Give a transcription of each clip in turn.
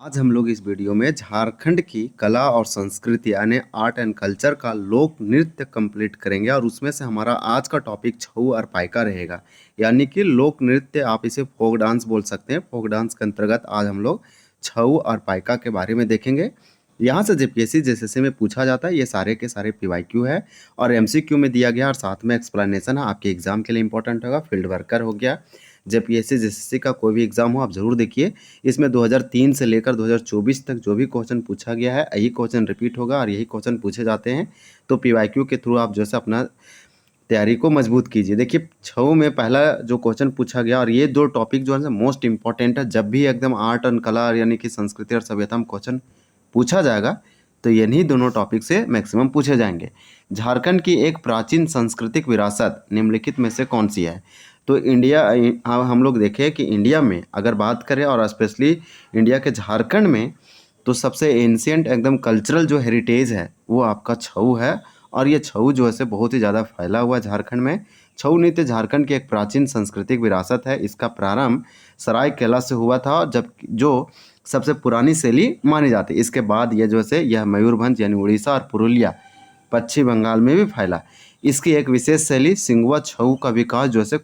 आज हम लोग इस वीडियो में झारखंड की कला और संस्कृति यानी आर्ट एंड कल्चर का लोक नृत्य कंप्लीट करेंगे और उसमें से हमारा आज का टॉपिक छऊ और पाइका रहेगा। यानी कि लोक नृत्य, आप इसे फोक डांस बोल सकते हैं। फोक डांस के अंतर्गत आज हम लोग छऊ और पाइका के बारे में देखेंगे। यहाँ से जेपीएससी जेएसएससी में पूछा जाता है, ये सारे के सारे पीवाईक्यू है और एमसीक्यू में दिया गया और साथ में एक्सप्लेनेशन है। आपके एग्जाम के लिए इंपॉर्टेंट होगा। फील्ड वर्कर हो गया, जेपीएससी जेएसएससी का कोई भी एग्जाम हो आप जरूर देखिए। इसमें 2003 से लेकर 2024 तक जो भी क्वेश्चन पूछा गया है यही क्वेश्चन रिपीट होगा और यही क्वेश्चन पूछे जाते हैं। तो पीवाईक्यू के थ्रू आप जो है अपना तैयारी को मजबूत कीजिए। देखिए छऊ में पहला जो क्वेश्चन पूछा गया, और ये दो टॉपिक जो है मोस्ट इंपॉर्टेंट है। जब भी एकदम आर्ट एंड कला यानी कि संस्कृति और सभ्यता में क्वेश्चन पूछा जाएगा तो यही दोनों टॉपिक से मैक्सिमम पूछे जाएंगे। झारखंड की एक प्राचीन सांस्कृतिक विरासत निम्नलिखित में से कौन सी है? तो इंडिया, हम लोग देखें कि इंडिया में अगर बात करें और स्पेशली इंडिया के झारखंड में, तो सबसे एंशियंट एकदम कल्चरल जो हेरिटेज है वो आपका छऊ है। और ये छऊ जो है से बहुत ही ज़्यादा फैला हुआ है झारखंड में। छऊ नृत्य झारखंड की एक प्राचीन सांस्कृतिक विरासत है। इसका प्रारंभ सरायकेला से हुआ था, जब जो सबसे पुरानी शैली मानी जाती है। इसके बाद ये जो है यह मयूरभंज यानी उड़ीसा और पुरुलिया पश्चिम बंगाल में भी फैला। इसकी एक विशेष शैली सिंगवा छऊ का विकास जो है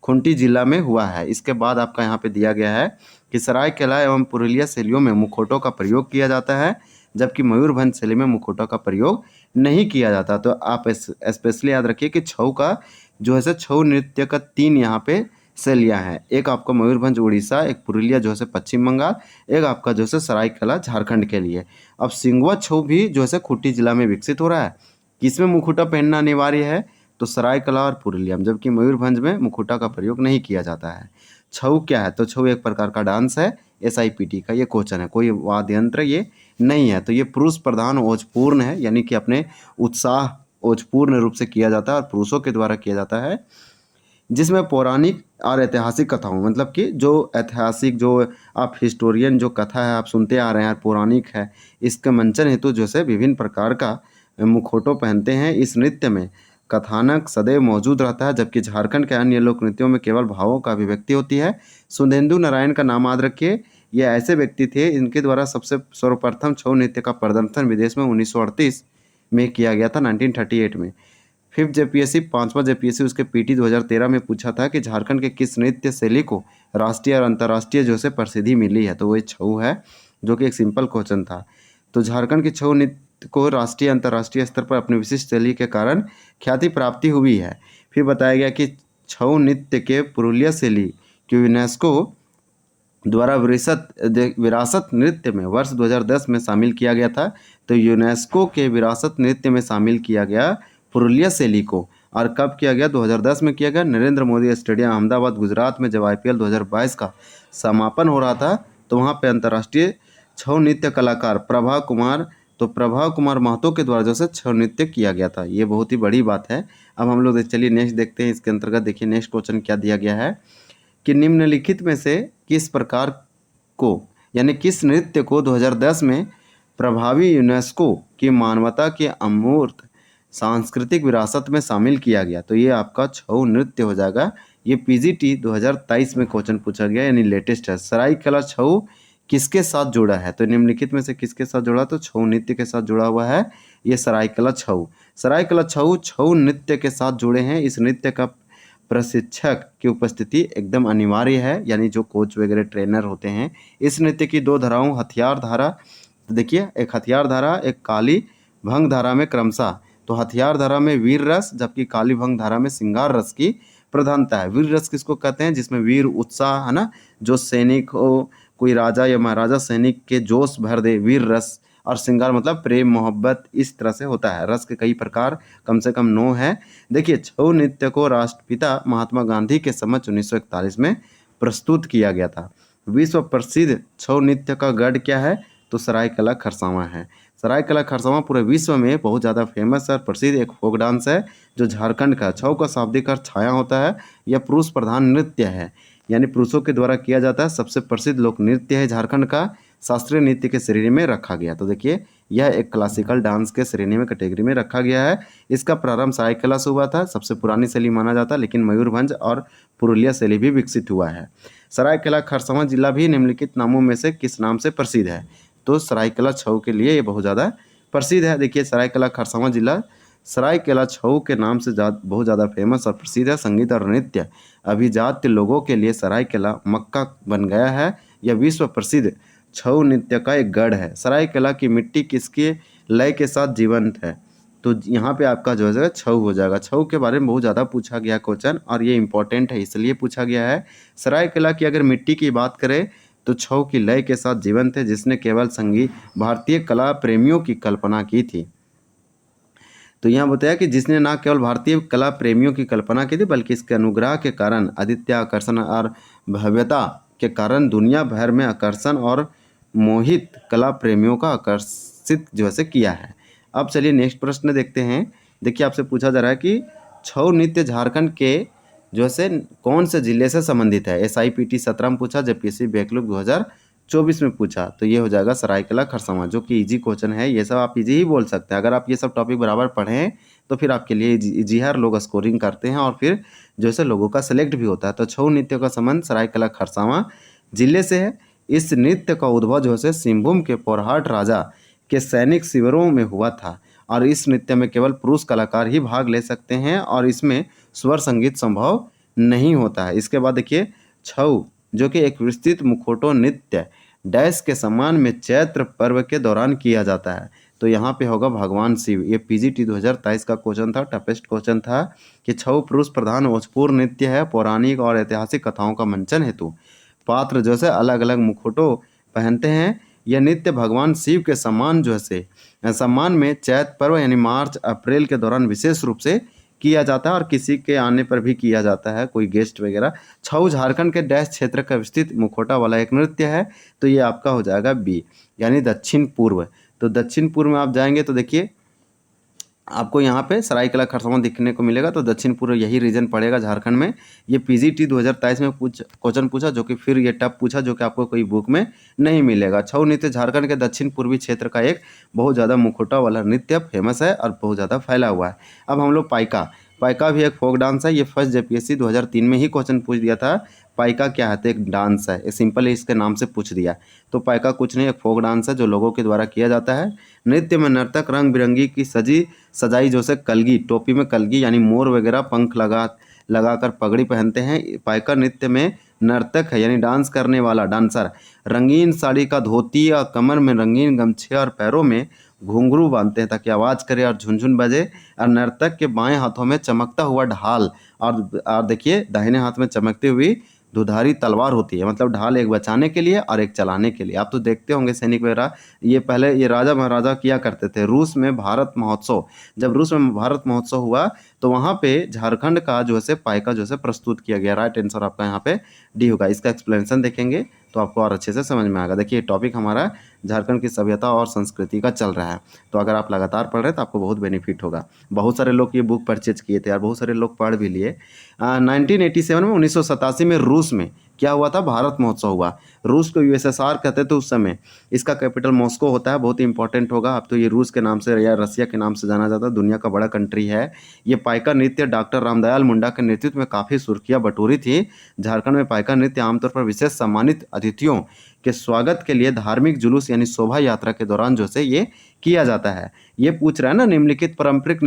खूंटी जिला में हुआ है। इसके बाद आपका यहाँ पे दिया गया है कि सरायकेला एवं पुरुलिया शैलियों में मुखौटों का प्रयोग किया जाता है, जबकि मयूरभंज शैली में मुखौटों का प्रयोग नहीं किया जाता। तो आप स्पेशली याद रखिए कि छऊ का जो है छऊ नृत्य का 3 यहाँ पे शैलियाँ हैं। एक आपका मयूरभंज उड़ीसा, एक पुरुलिया जो है पश्चिम बंगाल, एक आपका जो है सरायकेला झारखंड के लिए। अब सिंगवा छऊ भी जो है खूंटी जिला में विकसित हो रहा है। किसमें मुखौटा पहनना अनिवार्य है? तो सरायकेला और पुरुलिया में, जबकि मयूरभंज में मुखौटा का प्रयोग नहीं किया जाता है। छऊ क्या है? तो छऊ एक प्रकार का डांस है। एसआईपीटी का ये क्वेश्चन है, कोई वाद्य यंत्र ये नहीं है। तो ये पुरुष प्रधान ओजपूर्ण है, यानी कि अपने उत्साह ओजपूर्ण रूप से किया जाता है और पुरुषों के द्वारा किया जाता है, जिसमें पौराणिक और ऐतिहासिक कथाओं, मतलब कि जो ऐतिहासिक, जो आप हिस्टोरियन जो कथा है आप सुनते आ रहे हैं, पौराणिक है, इसके मंचन हेतु जो है विभिन्न प्रकार का मुखौटों पहनते हैं। इस नृत्य में कथानक सदैव मौजूद रहता है, जबकि झारखंड के अन्य लोक नृत्यों में केवल भावों का अभिव्यक्ति होती है। सुधेंदु नारायण का नाम याद रखिए। ये ऐसे व्यक्ति थे इनके द्वारा सबसे सर्वप्रथम छऊ नृत्य का प्रदर्शन विदेश में 1938 में किया गया था, 1938 में। फिफ्थ जेपीएससी, 5वां जेपीएससी उसके पीटी 2013 में पूछा था कि झारखंड के किस नृत्य शैली को राष्ट्रीय और अंतर्राष्ट्रीय जो से प्रसिद्धि मिली है? तो वो छऊ है, जो कि एक सिंपल क्वेश्चन था। तो झारखंड की छऊ नृत्य को राष्ट्रीय अंतर्राष्ट्रीय स्तर पर अपनी विशिष्ट शैली के कारण ख्याति प्राप्ति हुई है। फिर बताया गया कि छऊ नृत्य के पुरुलिया शैली की यूनेस्को द्वारा विरासत नृत्य में वर्ष 2010 में शामिल किया गया था। तो यूनेस्को के विरासत नृत्य में शामिल किया गया पुरुलिया शैली को। और कब किया गया? 2010 में किया गया, नरेंद्र मोदी स्टेडियम अहमदाबाद गुजरात में, जब आईपीएल 2022 का समापन हो रहा था तो वहाँ पे अंतर्राष्ट्रीय छऊ नृत्य कलाकार प्रभा कुमार महतो के द्वारा जो है छऊ नृत्य किया गया था। ये बहुत ही बड़ी बात है। अब हम लोग चलिए नेक्स्ट देखते हैं। इसके अंतर्गत देखिए नेक्स्ट क्वेश्चन क्या दिया गया है कि निम्नलिखित में से किस प्रकार को, यानी किस नृत्य को 2010 में प्रभावी यूनेस्को की मानवता के अमूर्त सांस्कृतिक विरासत में शामिल किया गया? तो ये आपका छऊ नृत्य हो जाएगा। ये पीजीटी 2023 में क्वेश्चन पूछा गया, यानी लेटेस्ट है। सरायकेला छऊ किसके साथ जुड़ा है? तो निम्नलिखित में से किसके साथ जुड़ा? तो छऊ नृत्य के साथ जुड़ा हुआ है ये सरायकेला छऊ। सरायकेला छऊ छऊ नृत्य के साथ जुड़े हैं। इस नृत्य का प्रशिक्षक की उपस्थिति एकदम अनिवार्य है, यानी जो कोच वगैरह ट्रेनर होते हैं। इस नृत्य की 2 धाराओं हथियार धारा, तो देखिए एक हथियार धारा, एक काली भंग धारा में क्रमशः, तो हथियार धारा में वीर रस, जबकि काली भंग धारा में श्रृंगार रस की प्रधानता है। वीर रस किसको कहते हैं? जिसमें वीर उत्साह है ना, जो सैनिक हो, कोई राजा या महाराजा सैनिक के जोश भर दे, वीर रस। और श्रृंगार मतलब प्रेम मोहब्बत, इस तरह से होता है। रस के कई प्रकार, कम से कम 9 है। देखिए छऊ नृत्य को राष्ट्रपिता महात्मा गांधी के समक्ष 1941 में प्रस्तुत किया गया था। विश्व प्रसिद्ध छऊ नृत्य का गढ़ क्या है? तो सरायकेला खरसावां है। सरायकेला खरसावां पूरे विश्व में बहुत ज़्यादा फेमस है, प्रसिद्ध एक फोक डांस है जो झारखंड का। छऊ का शाब्दिक अर्थ छाया होता है। यह पुरुष प्रधान नृत्य है, यानी पुरुषों के द्वारा किया जाता है। सबसे प्रसिद्ध लोक नृत्य है झारखंड का। शास्त्रीय नृत्य के श्रेणी में रखा गया। तो देखिए यह एक क्लासिकल डांस के श्रेणी में कैटेगरी में रखा गया है। इसका प्रारंभ सरायकेला से हुआ था, सबसे पुरानी शैली माना जाता है, लेकिन मयूरभंज और पुरुलिया शैली भी विकसित हुआ है। सरायकेला खरसावां जिला भी निम्नलिखित नामों में से किस नाम से प्रसिद्ध है? तो सरायकेला छऊ के लिए ये बहुत ज़्यादा प्रसिद्ध है। देखिए सरायकेला खरसावां जिला सरायकेला छऊ के नाम से बहुत ज़्यादा फेमस और प्रसिद्ध है। संगीत और नृत्य अभिजात्य लोगों के लिए सरायकेला मक्का बन गया है। यह विश्व प्रसिद्ध छऊ नृत्य का एक गढ़ है। सरायकेला की मिट्टी किसके लय के साथ जीवंत है? तो यहाँ पे आपका जो है छऊ हो जाएगा। छऊ के बारे में बहुत ज़्यादा पूछा गया क्वेश्चन और ये इंपॉर्टेंट है, इसलिए पूछा गया है। सरायकेला की अगर मिट्टी की बात करें तो छऊ की लय के साथ जीवंत है, जिसने केवल संगीत भारतीय कला प्रेमियों की कल्पना की थी। तो यहाँ बताया कि जिसने न केवल भारतीय कला प्रेमियों की कल्पना की थी, बल्कि इसके अनुग्रह के कारण, आदित्य आकर्षण और भव्यता के कारण दुनिया भर में आकर्षण और मोहित कला प्रेमियों का आकर्षित जो है किया है। अब चलिए नेक्स्ट प्रश्न देखते हैं। देखिए आपसे पूछा जा रहा है कि छऊ नृत्य झारखंड के जो है कौन से जिले से संबंधित है? SIPT 17 में पूछा, JPSC बैकलॉग 2024 में पूछा। तो ये हो जाएगा सरायकेला खरसावां, जो कि इजी क्वेश्चन है। ये सब आप इजी ही बोल सकते हैं। अगर आप ये सब टॉपिक बराबर पढ़ें तो फिर आपके लिए इजी हर लोग स्कोरिंग करते हैं और फिर जो है लोगों का सिलेक्ट भी होता है। तो छऊ नृत्य का संबंध सरायकेला खरसावां जिले से है। इस नृत्य का उद्भव जो है सिंहभूम के पोरहाट राजा के सैनिक शिविरों में हुआ था और इस नृत्य में केवल पुरुष कलाकार ही भाग ले सकते हैं और इसमें स्वर संगीत संभव नहीं होता है। इसके बाद देखिए छऊ जो कि एक विस्तृत मुखौटो नृत्य डैश के सम्मान में चैत्र पर्व के दौरान किया जाता है। तो यहाँ पे होगा भगवान शिव। ये PGT 2023 का क्वेश्चन था, टफेस्ट क्वेश्चन था कि छऊ पुरुष प्रधान भोजपुर नृत्य है। पौराणिक और ऐतिहासिक कथाओं का मंचन हेतु पात्र जो है अलग अलग मुखौटों पहनते हैं। यह नृत्य भगवान शिव के सम्मान जो है सम्मान में चैत्र पर्व यानी मार्च अप्रैल के दौरान विशेष रूप से किया जाता है और किसी के आने पर भी किया जाता है, कोई गेस्ट वगैरह। छऊ झारखंड के डैश क्षेत्र का विस्तृत मुखौटा वाला एक नृत्य है। तो ये आपका हो जाएगा B यानी दक्षिण पूर्व। तो दक्षिण पूर्व में आप जाएंगे तो देखिए आपको यहाँ पे सरायकेला खरसावां दिखने को मिलेगा। तो दक्षिण पूर्व यही रीजन पड़ेगा झारखंड में। ये PGT 2023 में क्वेश्चन पूछा, जो कि फिर ये टफ पूछा, जो कि आपको कोई बुक में नहीं मिलेगा। छऊ नृत्य झारखंड के दक्षिण पूर्वी क्षेत्र का एक बहुत ज़्यादा मुखौटा वाला नृत्य फेमस है और बहुत ज़्यादा फैला हुआ है। अब हम लोग पाइका भी एक फोक डांस है। ये फर्स्ट JPSC 2003 में ही क्वेश्चन पूछ दिया था। पाइका क्या है? तो एक डांस है, ये सिंपल इसके नाम से पूछ दिया। तो पाइका कुछ नहीं, एक फोक डांस है जो लोगों के द्वारा किया जाता है। नृत्य में नर्तक रंग बिरंगी की सजाई जो से कलगी, टोपी में कलगी यानी मोर वगैरह पंख लगाकर पगड़ी पहनते हैं। पाइका नृत्य में नर्तक है यानी डांस करने वाला डांसर रंगीन साड़ी का धोती और कमर में रंगीन गमछे और पैरों में घुंघरू बांधते हैं ताकि आवाज़ करे और झुनझुन बजे। और नर्तक के बाएं हाथों में चमकता हुआ ढाल और देखिए दाहिने हाथ में चमकती हुई दुधारी तलवार होती है। मतलब ढाल एक बचाने के लिए और एक चलाने के लिए। आप तो देखते होंगे सैनिक वगैरह, ये पहले ये राजा महाराजा किया करते थे। रूस में भारत महोत्सव, जब रूस में भारत महोत्सव हुआ तो वहाँ पे झारखंड का जो है पाइका जो है प्रस्तुत किया गया। राइट आंसर आपका यहाँ पे D होगा। इसका एक्सप्लेनेशन देखेंगे तो आपको और अच्छे से समझ में आएगा। देखिए टॉपिक हमारा झारखंड की सभ्यता और संस्कृति का चल रहा है। तो अगर आप लगातार पढ़ रहे हैं तो आपको बहुत बेनिफिट होगा। बहुत सारे लोग ये बुक परचेज किए थे यार, बहुत सारे लोग पढ़ भी लिए। 1987 में 1987 में रूस में क्या हुआ था? भारत महोत्सव हुआ। रूस को USSR कहते थे उस समय। इसका कैपिटल मॉस्को होता है, बहुत ही इंपॉर्टेंट होगा। अब तो ये रूस के नाम से या रसिया के नाम से जाना जाता है, दुनिया का बड़ा कंट्री है। ये पाइका नृत्य डॉक्टर रामदयाल मुंडा के नेतृत्व में काफ़ी सुर्खियाँ बटोरी थी। झारखंड में पाइका नृत्य आमतौर पर विशेष सम्मानित अतिथियों के स्वागत के लिए धार्मिक जुलूस यानी शोभा यात्रा के दौरान जो है ये किया जाता है। ये पूछ रहा है ना, निम्नलिखित पारंपरिक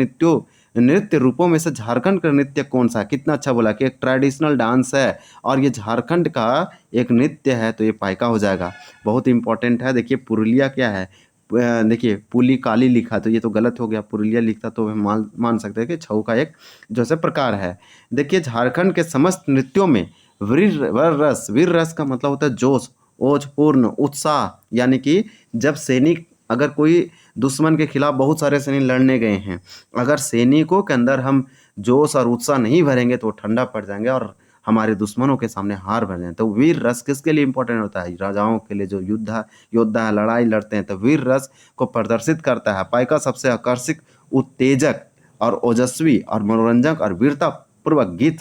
नृत्य रूपों में से झारखंड का नृत्य कौन सा? कितना अच्छा बोला कि एक ट्रेडिशनल डांस है और ये झारखंड का एक नृत्य है। तो ये पाइका हो जाएगा, बहुत इंपॉर्टेंट है। देखिए पुरुलिया क्या है? देखिए पुली काली लिखा, तो ये तो गलत हो गया। पुरुलिया लिखता तो हम मान सकते हैं कि छऊ का एक जो है प्रकार है। देखिए झारखंड के समस्त नृत्यों में वीर रस का मतलब होता है जोश, ओज, पूर्ण उत्साह। यानी कि जब सैनिक, अगर कोई दुश्मन के खिलाफ बहुत सारे सैनिक लड़ने गए हैं, अगर सैनिकों के अंदर हम जोश और उत्साह नहीं भरेंगे तो ठंडा पड़ जाएंगे और हमारे दुश्मनों के सामने हार भर जाएंगे। तो वीर रस किसके लिए इंपॉर्टेंट होता है? राजाओं के लिए, जो योद्धा है, लड़ाई लड़ते हैं, तो वीर रस को प्रदर्शित करता है। पाइका सबसे आकर्षक, उत्तेजक और ओजस्वी और मनोरंजक और वीरता पूर्वक गीत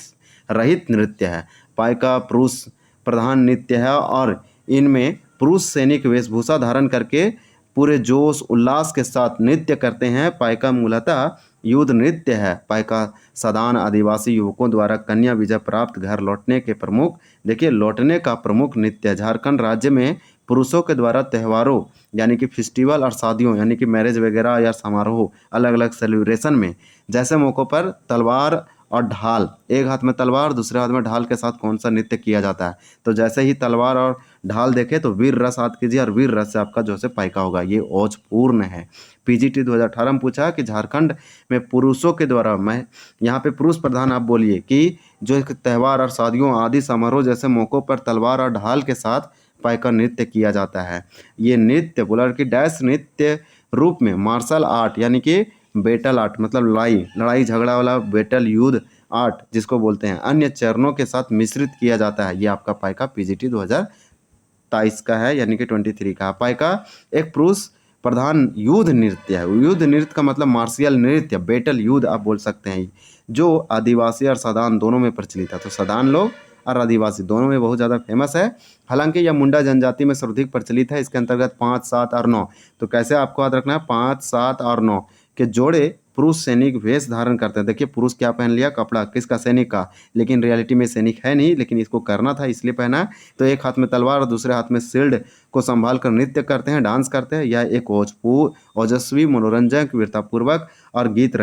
रहित नृत्य है। पाइका पुरुष प्रधान नृत्य है और इनमें पुरुष सैनिक वेशभूषा धारण करके पूरे जोश उल्लास के साथ नृत्य करते हैं। पाइका मूलतः युद्ध नृत्य है। पाइका सदान आदिवासी युवकों द्वारा कन्या विजय प्राप्त घर लौटने के प्रमुख देखिए लौटने का प्रमुख नृत्य है। झारखंड राज्य में पुरुषों के द्वारा त्योहारों यानी कि फेस्टिवल और शादियों यानी कि मैरिज वगैरह या समारोह अलग अलग सेलिब्रेशन में जैसे मौक़ों पर तलवार और ढाल, एक हाथ में तलवार दूसरे हाथ में ढाल के साथ कौन सा नृत्य किया जाता है। तो जैसे ही तलवार और ढाल देखे तो वीर रस याद कीजिए और वीर रस से आपका जो है पाइका होगा। ये औजपूर्ण है। पीजीटी 2018 में पूछा कि झारखंड में पुरुषों के द्वारा, मैं यहाँ पे पुरुष प्रधान आप बोलिए कि जो एक त्यौहार और शादियों आदि समारोह जैसे मौक़ों पर तलवार और ढाल के साथ पाइका नृत्य किया जाता है। ये नृत्य बोला कि डैश नृत्य रूप में मार्शल आर्ट यानी कि बैटल आर्ट मतलब लड़ाई झगड़ा वाला बैटल युद्ध आर्ट जिसको बोलते हैं अन्य चरणों के साथ मिश्रित किया जाता है। ये आपका पाइका पीजीटी 2023 का है यानी कि 23 का। पाइका एक पुरुष प्रधान युद्ध नृत्य है। युद्ध नृत्य का मतलब मार्शियल नृत्य, बैटल युद्ध आप बोल सकते हैं, जो आदिवासी और सदान दोनों में प्रचलित है। तो सदान लोग और आदिवासी दोनों में बहुत ज़्यादा फेमस है। हालांकि यह मुंडा जनजाति में सर्वाधिक प्रचलित है। इसके अंतर्गत 5, 7 और 9, तो कैसे आपको याद रखना है 5, 7 और 9 के जोड़े पुरुष सैनिक वेश धारण करते हैं। देखिए पुरुष क्या पहन लिया, कपड़ा किसका, सैनिक का, लेकिन रियलिटी में सैनिक है नहीं, लेकिन इसको करना था इसलिए पहना। तो एक हाथ में तलवार और दूसरे हाथ में शील्ड को संभाल कर नृत्य करते हैं, डांस करते हैं। यह एक ओजस्वी, मनोरंजक, वीरतापूर्वक और गीत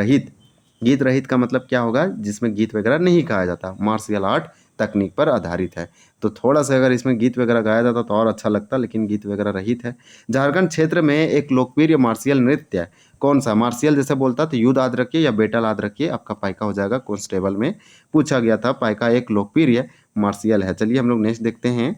रहित का मतलब क्या होगा, जिसमें गीत वगैरह नहीं गाया जाता, मार्शियल आर्ट तकनीक पर आधारित है। तो थोड़ा सा अगर इसमें गीत वगैरह गाया जाता तो और अच्छा लगता, लेकिन गीत वगैरह रहित है। झारखंड क्षेत्र में एक लोकप्रिय मार्शियल नृत्य है। कौन सा? मार्शियल जैसे बोलता तो युद्ध याद रखिए या बैटल याद रखिए, आपका पाइका हो जाएगा। कॉन्स्टेबल में पूछा गया था। पाइका एक लोकप्रिय मार्शियल है। चलिए हम लोग नेक्स्ट देखते हैं।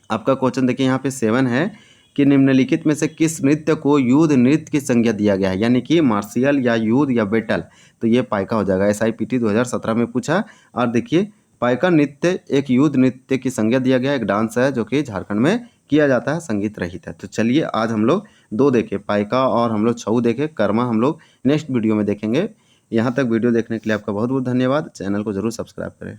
आपका क्वेश्चन देखिए यहाँ पे 7 है कि निम्नलिखित में से किस नृत्य को युद्ध नृत्य की संज्ञा दिया गया है, यानी कि मार्शियल या युद्ध या बैटल। तो ये पाइका हो जाएगा। SIPT 2017 में पूछा। और देखिए पाइका नृत्य एक युद्ध नृत्य की संज्ञा दिया गया, एक डांस है जो कि झारखंड में किया जाता है, संगीत रहित है। तो चलिए आज हम लोग 2 देखे, पाइका और हम लोग छऊ देखे, कर्मा हम लोग नेक्स्ट वीडियो में देखेंगे। यहाँ तक वीडियो देखने के लिए आपका बहुत बहुत धन्यवाद। चैनल को जरूर सब्सक्राइब करें।